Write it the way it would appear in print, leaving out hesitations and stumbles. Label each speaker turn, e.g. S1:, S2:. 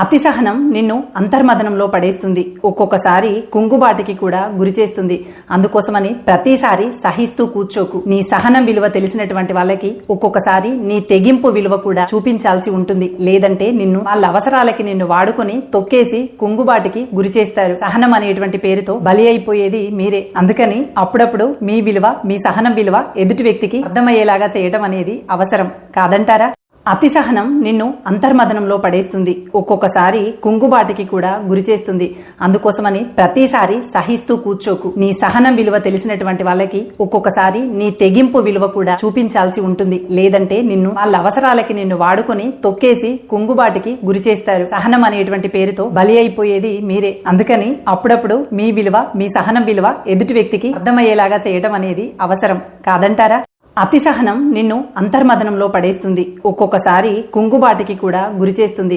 S1: అతి సహనం నిన్ను అంతర్మదనంలో పడేస్తుంది. ఒక్కొక్కసారి కుంగుబాటికి కూడా గురి చేస్తుంది. అందుకోసమని ప్రతిసారి సహిస్తూ కూర్చోకు. నీ సహనం విలువ తెలిసినటువంటి వాళ్ళకి ఒక్కొక్కసారి నీ తెగింపు విలువ కూడా చూపించాల్సి ఉంటుంది. లేదంటే వాళ్ళ అవసరాలకి నిన్ను వాడుకొని తొక్కేసి కుంగుబాటికి గురి చేస్తారు. సహనం అనేటువంటి పేరుతో బలి అయిపోయేది మీరే. అందుకని అప్పుడప్పుడు మీ విలువ, మీ సహనం విలువ ఎదుటి వ్యక్తికి అర్థమయ్యేలాగా చేయటం అనేది అవసరం కాదంటారా? అతి సహనం నిన్ను అంతర్మదనంలో పడేస్తుంది. ఒక్కొక్కసారి కుంగుబాటికి కూడా గురి చేస్తుంది. అందుకోసమని ప్రతిసారి సహిస్తూ కూర్చోకు. నీ సహనం విలువ తెలిసినటువంటి వాళ్ళకి ఒక్కొక్కసారి నీ తెగింపు విలువ కూడా చూపించాల్సి ఉంటుంది. లేదంటే వాళ్ళ అవసరాలకి నిన్ను వాడుకొని తొక్కేసి కుంగుబాటికి గురి చేస్తారు. సహనం అనేటువంటి పేరుతో బలి అయిపోయేది మీరే. అందుకని అప్పుడప్పుడు మీ విలువ, మీ సహనం విలువ ఎదుటి వ్యక్తికి అర్థమయ్యేలాగా చేయటం అనేది అవసరం కాదంటారా? అతి సహనం నిన్ను అంతర్మదనంలో పడేస్తుంది. ఒక్కొక్కసారి కుంగుబాటికి కూడా గురి చేస్తుంది.